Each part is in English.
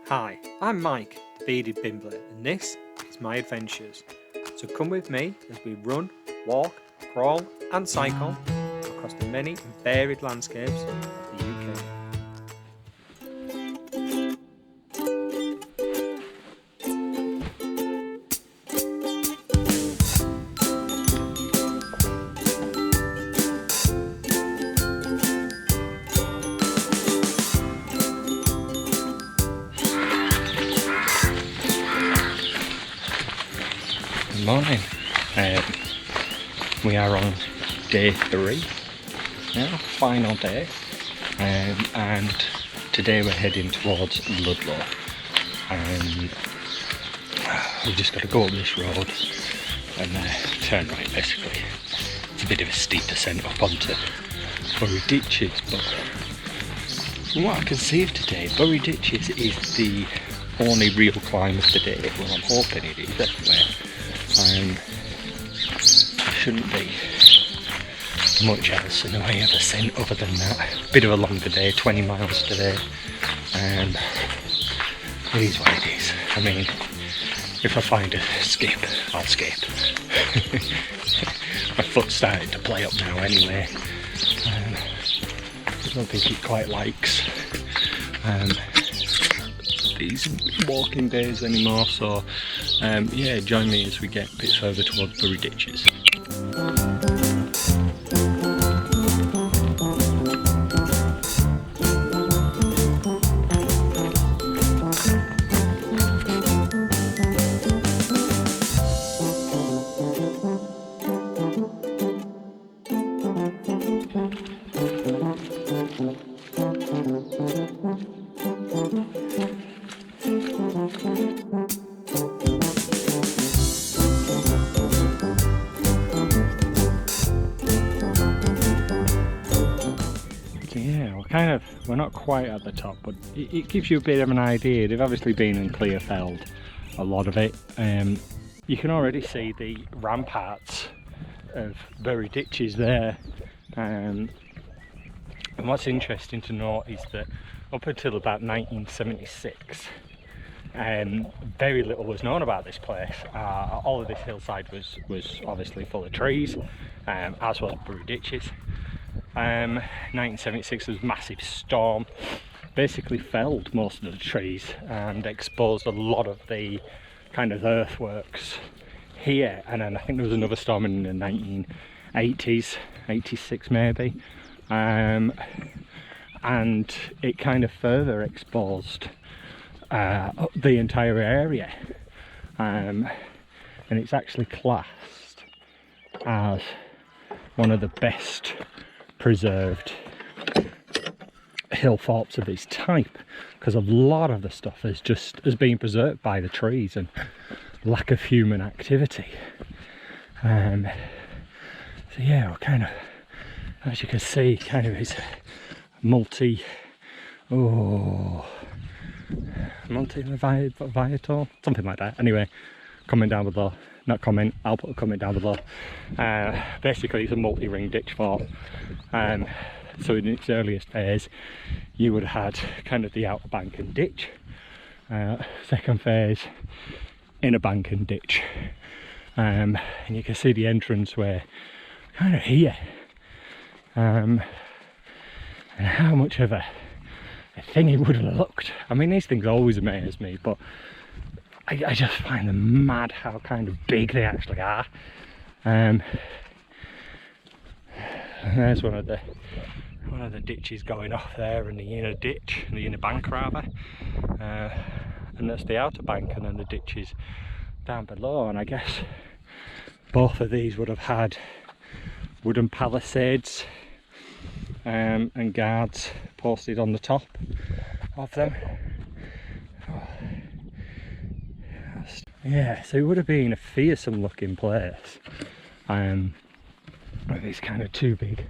Hi, I'm Mike, the bearded bimbler, and this is my adventures. So come with me as we run, walk, crawl and cycle across the many and varied landscapes of the UK. Good morning. We are on day 3 now, final day, and today we're heading towards Ludlow. We've just got to go up this road and turn right basically. It's a bit of a steep descent up onto Bury Ditches, but from what I can see of today, Bury Ditches is the only real climb of the day. Well, I'm hoping it is anyway. Shouldn't be much else in the way of ascent other than that. Bit of a longer day, 20 miles today. It is what it is. I mean, if I find a skip, I'll skip. My foot's starting to play up now anyway. I don't think it quite likes these walking days anymore, so yeah, join me as we get a bit further towards Bury Ditches. We're not quite at the top, but it gives you a bit of an idea. They've obviously been in Clearfeld, a lot of it. You can already see the ramparts of Bury Ditches there. And what's interesting to note is that up until about 1976, very little was known about this place. All of this hillside was obviously full of trees, as was Bury Ditches. 1976 there was a massive storm, basically felled most of the trees and exposed a lot of the kind of earthworks here, and then I think there was another storm in the 1980s, 86 maybe, and it kind of further exposed the entire area, and it's actually classed as one of the best preserved hill forts of its type, because a lot of the stuff has been preserved by the trees and lack of human activity. So yeah, we're kind of, as you can see, kind of is multi-varietal, something like that. Anyway, comment down below. Not comment, I'll put a comment down below. Basically it's a multi-ring ditch fort. So in its earliest days you would have had kind of the outer bank and ditch. Second phase, inner bank and ditch. And you can see the entrance way kind of here. And how much of a thing it would have looked. I mean, these things always amaze me, but I just find them mad how kind of big they actually are. And there's one of the ditches going off there, and the inner ditch, the inner bank rather, and that's the outer bank, and then the ditches down below. And I guess both of these would have had wooden palisades and guards posted on the top of them. Yeah, so it would have been a fearsome looking place with these kind of two big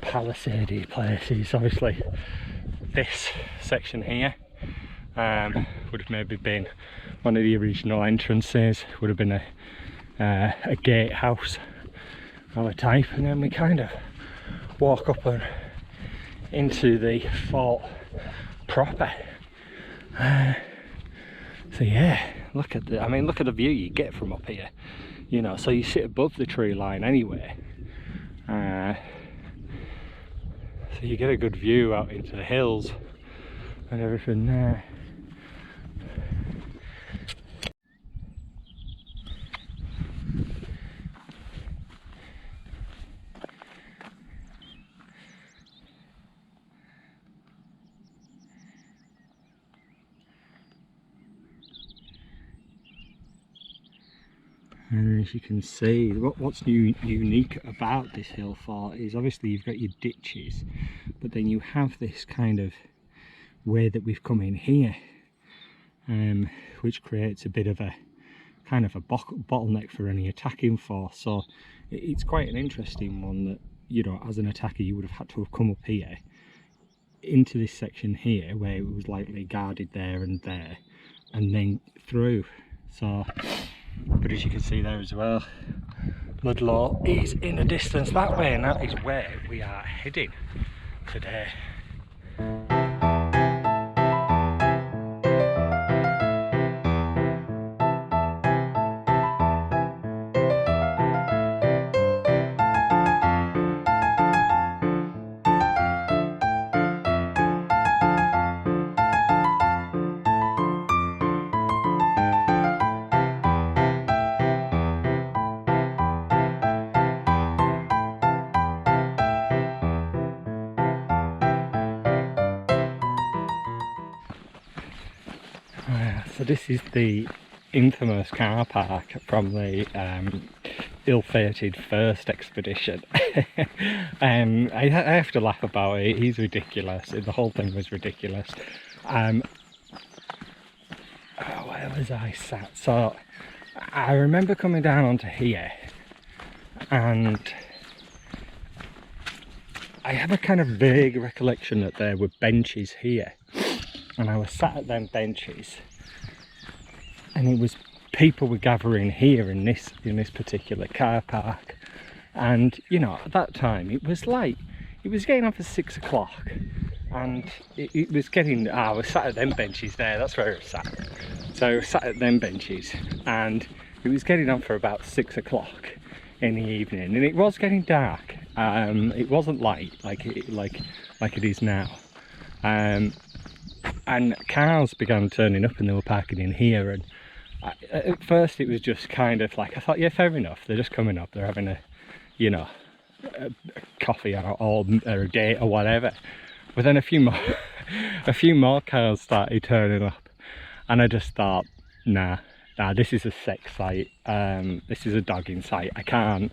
palisadey places. Obviously this section here would have maybe been one of the original entrances, would have been a gatehouse of a type, and then we kind of walk up and into the fort proper. So yeah, look at the view you get from up here. You know, so you sit above the tree line anyway. So you get a good view out into the hills and everything there. And as you can see, what's unique about this hill fort is obviously you've got your ditches, but then you have this kind of way that we've come in here, which creates a bit of a kind of a bottleneck for any attacking force. So it's quite an interesting one that, you know, as an attacker you would have had to have come up here into this section here where it was likely guarded there and then through. So, but as you can see there as well, Ludlow is in the distance that way, and that is where we are heading today. So this is the infamous car park from the ill-fated first expedition. I have to laugh about it. He's ridiculous. The whole thing was ridiculous. Where was I sat? So I remember coming down onto here, and I have a kind of vague recollection that there were benches here, and I was sat at them benches, and it was people were gathering here in this particular car park. And you know, at that time it was getting on for 6 o'clock, and it was getting, I was sat at them benches there, that's where I was sat. So I was sat at them benches, and it was getting on for about 6 o'clock in the evening, and it was getting dark. It wasn't light like it is now, and cars began turning up, and they were parking in here. And at first it was just kind of like, I thought, yeah, fair enough, they're just coming up, they're having a coffee or a date or whatever. But then a few more cars started turning up, and I just thought, nah, this is a sex site, this is a dogging site. I can't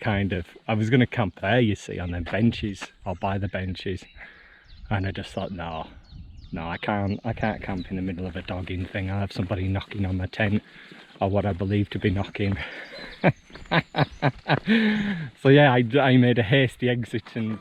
kind of, I was going to camp there, you see, on them benches or by the benches, and I just thought, no, I can't camp in the middle of a dogging thing. I'll have somebody knocking on my tent, or what I believe to be knocking. So yeah, I made a hasty exit, and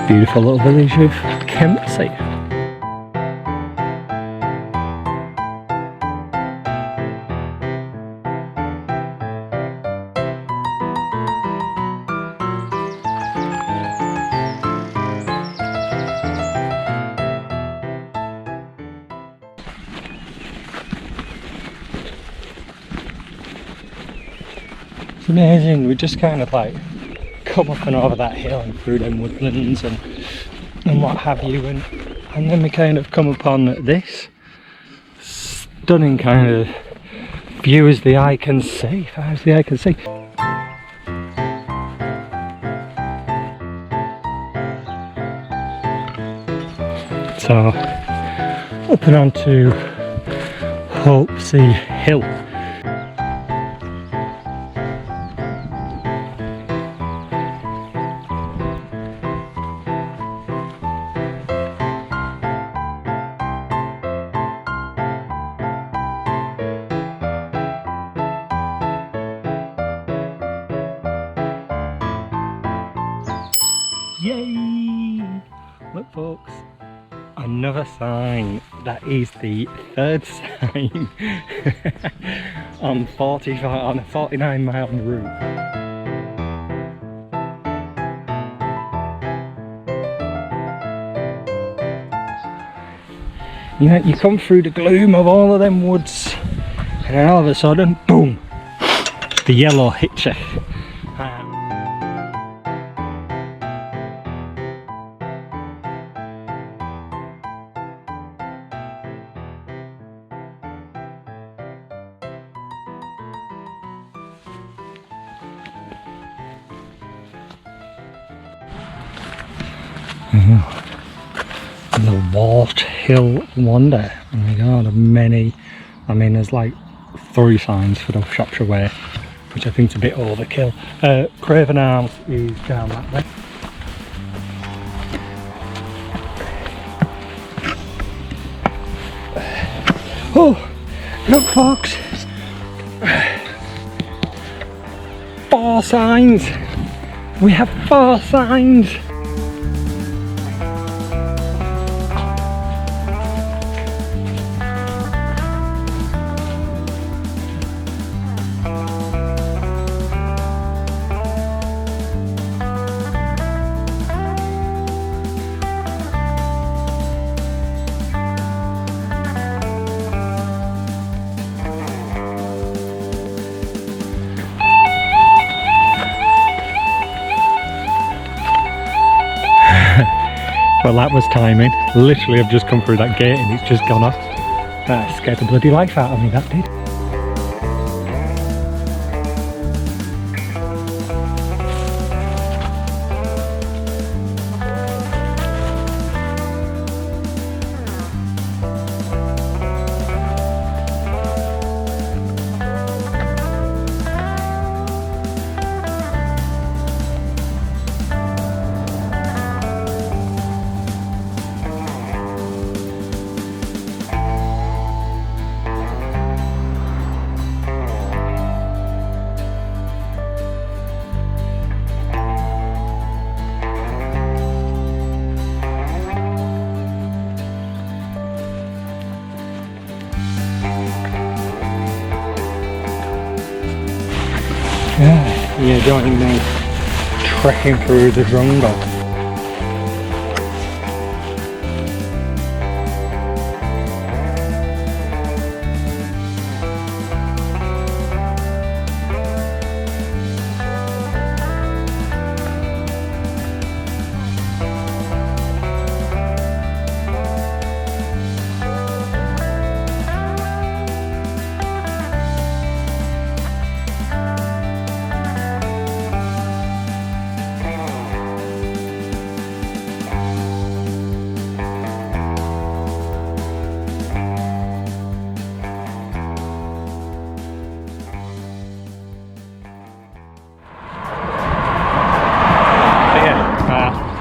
beautiful little village of Kempsey. It's amazing, we just kind of like come up and over that hill and through them woodlands and what have you, and then we kind of come upon this stunning kind of view as the eye can see, So up and on to Stokesy Hill. Yay! Look folks, another sign. That is the third sign on a 49-mile route. You know, you come through the gloom of all of them woods and then all of a sudden, boom, the yellow hits you. The Walt Hill Wonder. Oh my god, many. I mean, there's like 3 signs for the Shropshire Way, which I think is a bit overkill. Craven Arms is down that way. Oh, look folks, 4 signs. We have 4 signs. Well, that was timing. Literally, I've just come through that gate and it's just gone off. That scared the bloody life out of me, that did. Yeah, you're joining me trekking through the jungle.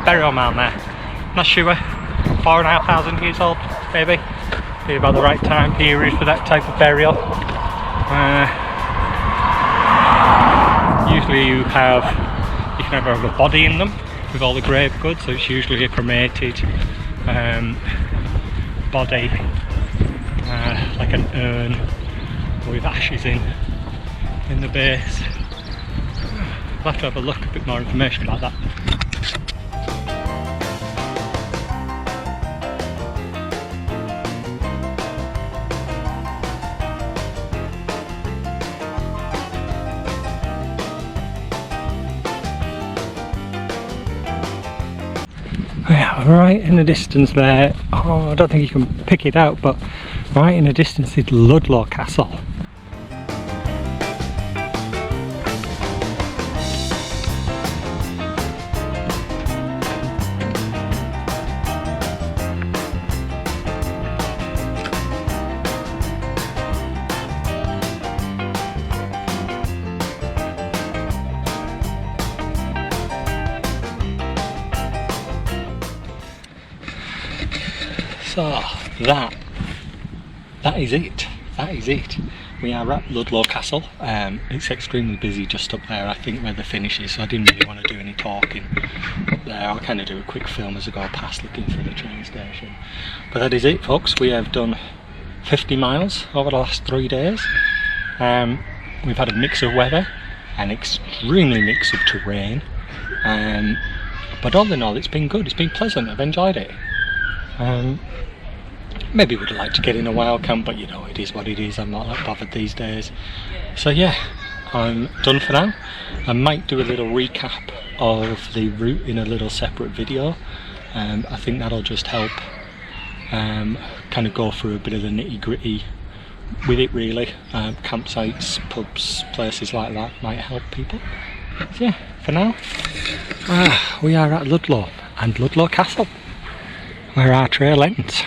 Burial mound there. Not sure, 4,500 years old, maybe. Be about the right time period for that type of burial. Usually you can either have a body in them with all the grave goods, so it's usually a cremated body, like an urn with ashes in the base. I'll have to have a look, a bit more information about that. Yeah, right in the distance there, oh, I don't think you can pick it out, but right in the distance is Ludlow Castle. So that is it. That is it. we are at Ludlow Castle. It's extremely busy just up there, I think, where the finish is, so I didn't really want to do any talking up there. I'll kind of do a quick film as I go past looking for the train station. But that is it, folks. We have done 50 miles over the last 3 days. We've had a mix of weather, an extremely mix of terrain, but all in all it's been good, it's been pleasant, I've enjoyed it. Maybe would have liked to get in a wild camp, but you know, it is what it is, I'm not that bothered these days. So yeah, I'm done for now. I might do a little recap of the route in a little separate video. I think that'll just help kind of go through a bit of the nitty gritty with it really. Campsites, pubs, places like that might help people. So yeah, for now, we are at Ludlow and Ludlow Castle, where our trail ends.